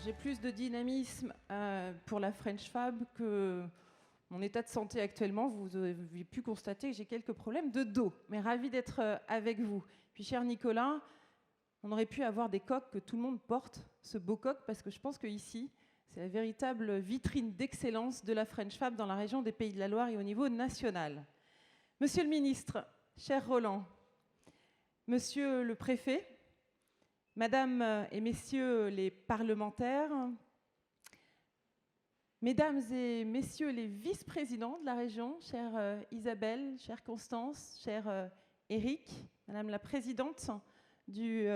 j'ai plus de dynamisme pour la French Fab que mon état de santé actuellement. Vous avez pu constater que j'ai quelques problèmes de dos, mais ravi d'être avec vous. Puis cher Nicolas, on aurait pu avoir des coques que tout le monde porte, ce beau coq, parce que je pense qu'ici, c'est la véritable vitrine d'excellence de la French Fab dans la région des Pays de la Loire et au niveau national. Monsieur le ministre, cher Roland, monsieur le préfet, Mesdames et Messieurs les parlementaires, Mesdames et Messieurs les vice-présidents de la région, chère Isabelle, chère Constance, cher Éric, Madame la présidente du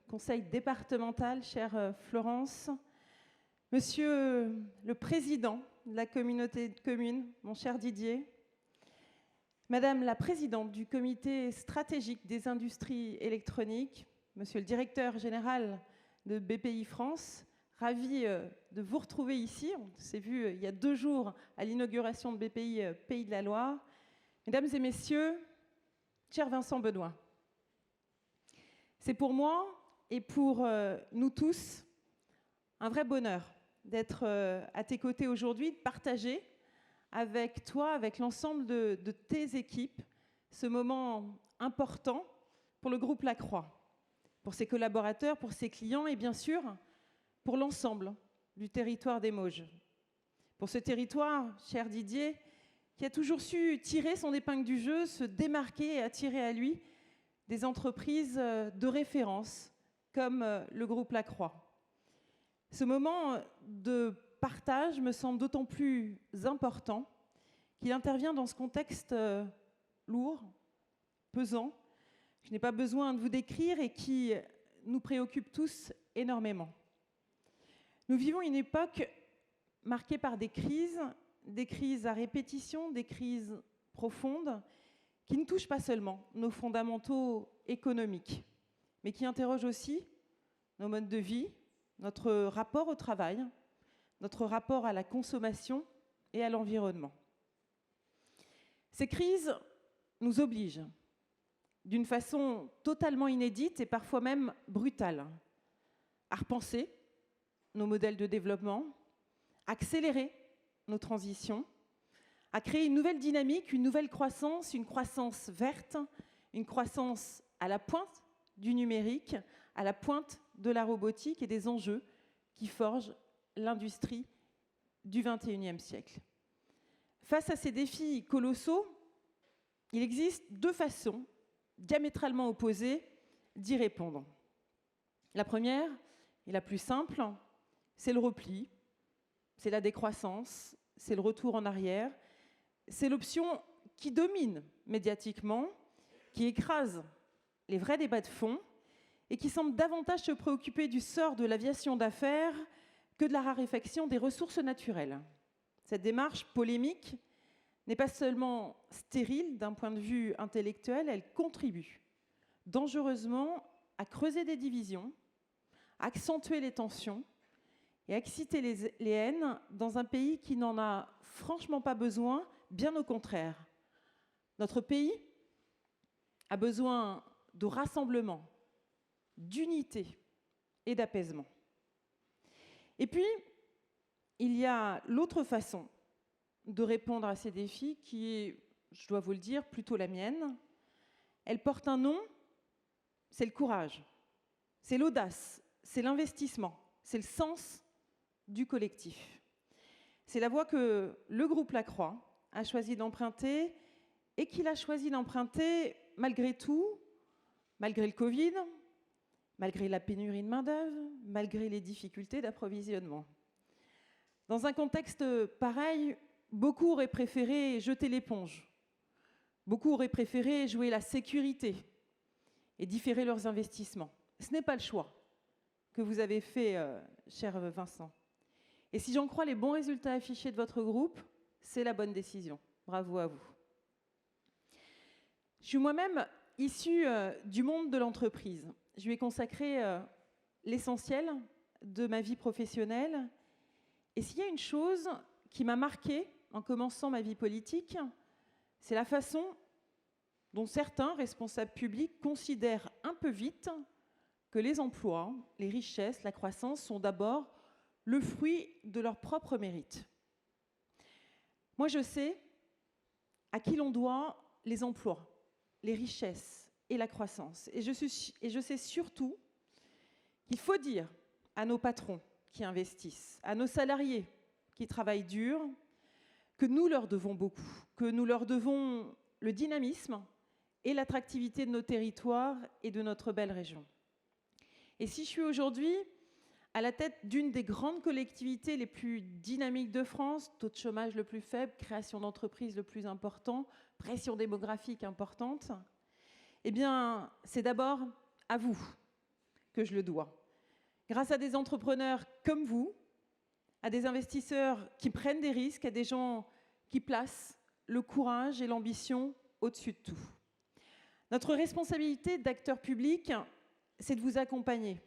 conseil départemental, chère Florence, Monsieur le président de la communauté de communes, mon cher Didier, Madame la présidente du comité stratégique des industries électroniques, Monsieur le directeur général de BPI France, ravi de vous retrouver ici. On s'est vu il y a 2 jours à l'inauguration de BPI Pays de la Loire. Mesdames et messieurs, cher Vincent Benoît, c'est pour moi et pour nous tous un vrai bonheur d'être à tes côtés aujourd'hui, de partager avec toi, avec l'ensemble de tes équipes, ce moment important pour le groupe Lacroix, pour ses collaborateurs, pour ses clients et bien sûr pour l'ensemble du territoire des Mauges. Pour ce territoire, cher Didier, qui a toujours su tirer son épingle du jeu, se démarquer et attirer à lui des entreprises de référence comme le groupe Lacroix. Ce moment de partage me semble d'autant plus important qu'il intervient dans ce contexte lourd, pesant, que je n'ai pas besoin de vous décrire et qui nous préoccupe tous énormément. Nous vivons une époque marquée par des crises à répétition, des crises profondes, qui ne touchent pas seulement nos fondamentaux économiques, mais qui interrogent aussi nos modes de vie, notre rapport au travail, notre rapport à la consommation et à l'environnement. Ces crises nous obligent, d'une façon totalement inédite et parfois même brutale, à repenser nos modèles de développement, à accélérer nos transitions, à créer une nouvelle dynamique, une nouvelle croissance, une croissance verte, une croissance à la pointe du numérique, à la pointe de la robotique et des enjeux qui forgent l'industrie du XXIe siècle. Face à ces défis colossaux, il existe 2 façons diamétralement opposées d'y répondre. La première, et la plus simple, c'est le repli, c'est la décroissance, c'est le retour en arrière, c'est l'option qui domine médiatiquement, qui écrase les vrais débats de fond et qui semble davantage se préoccuper du sort de l'aviation d'affaires que de la raréfaction des ressources naturelles. Cette démarche polémique n'est pas seulement stérile d'un point de vue intellectuel, elle contribue dangereusement à creuser des divisions, à accentuer les tensions et à exciter les haines dans un pays qui n'en a franchement pas besoin, bien au contraire. Notre pays a besoin de rassemblement, d'unité et d'apaisement. Et puis, il y a l'autre façon de répondre à ces défis qui est, je dois vous le dire, plutôt la mienne. Elle porte un nom, c'est le courage, c'est l'audace, c'est l'investissement, c'est le sens du collectif. C'est la voie que le groupe Lacroix a choisi d'emprunter et qu'il a choisi d'emprunter malgré tout, malgré le Covid, malgré la pénurie de main-d'œuvre, malgré les difficultés d'approvisionnement. Dans un contexte pareil, beaucoup auraient préféré jeter l'éponge. Beaucoup auraient préféré jouer la sécurité et différer leurs investissements. Ce n'est pas le choix que vous avez fait, cher Vincent. Et si j'en crois les bons résultats affichés de votre groupe, c'est la bonne décision. Bravo à vous. Je suis moi-même issue du monde de l'entreprise. Je lui ai consacré l'essentiel de ma vie professionnelle. Et s'il y a une chose qui m'a marquée en commençant ma vie politique, c'est la façon dont certains responsables publics considèrent un peu vite que les emplois, les richesses, la croissance sont d'abord le fruit de leur propre mérite. Moi, je sais à qui l'on doit les emplois, les richesses et la croissance. Et je sais surtout qu'il faut dire à nos patrons qui investissent, à nos salariés qui travaillent dur, que nous leur devons beaucoup, que nous leur devons le dynamisme et l'attractivité de nos territoires et de notre belle région. Et si je suis aujourd'hui à la tête d'une des grandes collectivités les plus dynamiques de France, taux de chômage le plus faible, création d'entreprises le plus important, pression démographique importante, eh bien, c'est d'abord à vous que je le dois. Grâce à des entrepreneurs comme vous, à des investisseurs qui prennent des risques, à des gens qui placent le courage et l'ambition au-dessus de tout. Notre responsabilité d'acteur public, c'est de vous accompagner,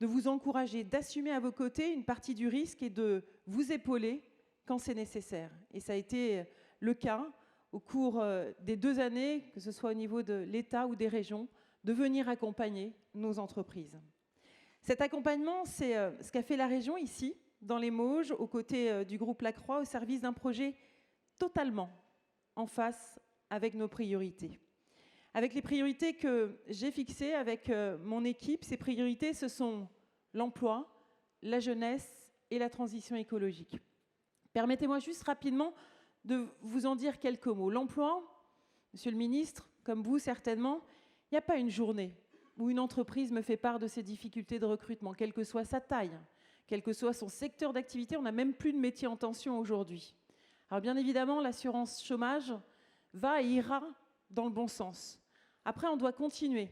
de vous encourager, d'assumer à vos côtés une partie du risque et de vous épauler quand c'est nécessaire. Et ça a été le cas au cours des 2 années, que ce soit au niveau de l'État ou des régions, de venir accompagner nos entreprises. Cet accompagnement, c'est ce qu'a fait la région ici, dans les Mauges, aux côtés du groupe Lacroix, au service d'un projet totalement en face avec nos priorités. Avec les priorités que j'ai fixées avec mon équipe, ces priorités, ce sont l'emploi, la jeunesse et la transition écologique. Permettez-moi juste rapidement de vous en dire quelques mots. L'emploi, Monsieur le ministre, comme vous certainement, il n'y a pas une journée où une entreprise me fait part de ses difficultés de recrutement, quelle que soit sa taille, quel que soit son secteur d'activité. On n'a même plus de métier en tension aujourd'hui. Alors bien évidemment, l'assurance chômage va et ira dans le bon sens. Après, on doit continuer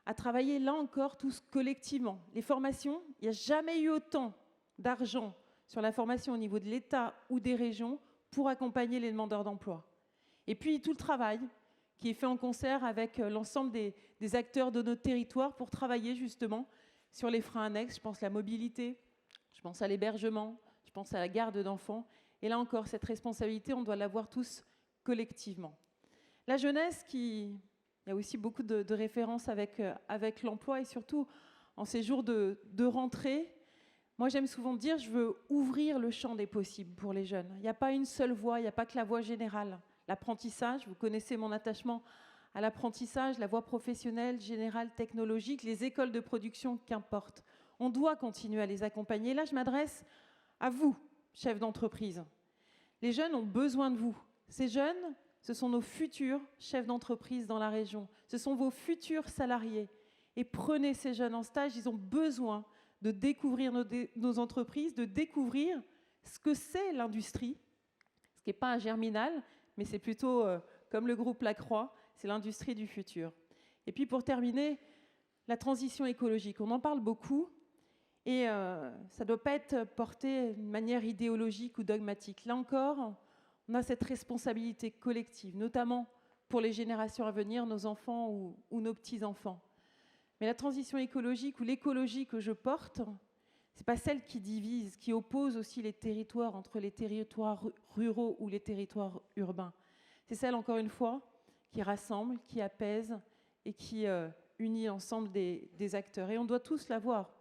à travailler là encore tous collectivement. Les formations, il n'y a jamais eu autant d'argent sur la formation au niveau de l'État ou des régions pour accompagner les demandeurs d'emploi. Et puis tout le travail qui est fait en concert avec l'ensemble des acteurs de notre territoire pour travailler justement sur les freins annexes. Je pense à la mobilité, je pense à l'hébergement, je pense à la garde d'enfants. Et là encore, cette responsabilité, on doit l'avoir tous collectivement. La jeunesse, il y a aussi beaucoup de références avec l'emploi et surtout en ces jours de rentrée. Moi, j'aime souvent dire, je veux ouvrir le champ des possibles pour les jeunes. Il n'y a pas une seule voie, il n'y a pas que la voie générale. L'apprentissage, vous connaissez mon attachement à l'apprentissage, la voie professionnelle, générale, technologique, les écoles de production, qu'importe. On doit continuer à les accompagner. Là, je m'adresse à vous, chefs d'entreprise. Les jeunes ont besoin de vous. Ces jeunes, ce sont nos futurs chefs d'entreprise dans la région. Ce sont vos futurs salariés. Et prenez ces jeunes en stage, ils ont besoin de découvrir nos entreprises, de découvrir ce que c'est l'industrie, ce qui n'est pas un germinal, mais c'est plutôt, comme le groupe Lacroix, c'est l'industrie du futur. Et puis pour terminer, la transition écologique. On en parle beaucoup et ça ne doit pas être porté d'une manière idéologique ou dogmatique. Là encore, on a cette responsabilité collective, notamment pour les générations à venir, nos enfants ou nos petits-enfants. Mais la transition écologique ou l'écologie que je porte, ce n'est pas celle qui divise, qui oppose aussi les territoires entre les territoires ruraux ou les territoires urbains. C'est celle, encore une fois, qui rassemble, qui apaise et qui unit l'ensemble des acteurs. Et on doit tous l'avoir.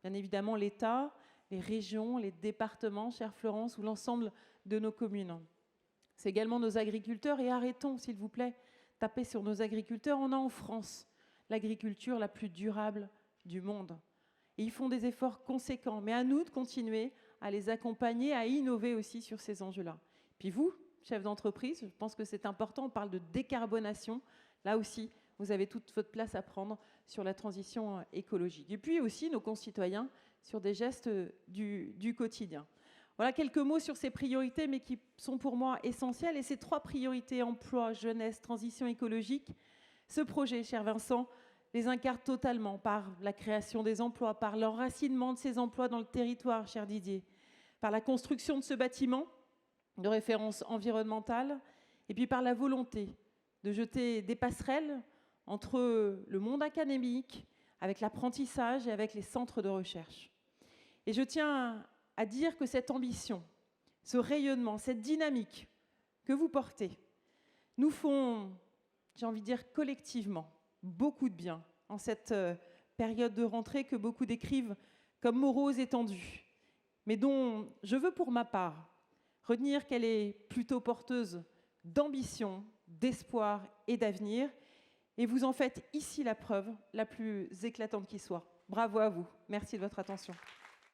Bien évidemment, l'État, les régions, les départements, chère Florence, ou l'ensemble de nos communes. C'est également nos agriculteurs. Et arrêtons, s'il vous plaît, taper sur nos agriculteurs. On a en France l'agriculture la plus durable du monde. Et ils font des efforts conséquents. Mais à nous de continuer à les accompagner, à innover aussi sur ces enjeux-là. Puis vous, chefs d'entreprise, je pense que c'est important, on parle de décarbonation. Là aussi, vous avez toute votre place à prendre sur la transition écologique. Et puis aussi nos concitoyens sur des gestes du quotidien. Voilà quelques mots sur ces priorités, mais qui sont pour moi essentielles. Et ces 3 priorités, emploi, jeunesse, transition écologique, ce projet, cher Vincent, les incarne totalement par la création des emplois, par l'enracinement de ces emplois dans le territoire, cher Didier, par la construction de ce bâtiment de référence environnementale, et puis par la volonté de jeter des passerelles entre le monde académique, avec l'apprentissage et avec les centres de recherche. Et je tiens à dire que cette ambition, ce rayonnement, cette dynamique que vous portez, nous font, j'ai envie de dire collectivement, beaucoup de bien en cette période de rentrée que beaucoup décrivent comme morose et tendue. mais dont je veux pour ma part retenir qu'elle est plutôt porteuse d'ambition, d'espoir et d'avenir. Et vous en faites ici la preuve la plus éclatante qui soit. Bravo à vous. Merci de votre attention.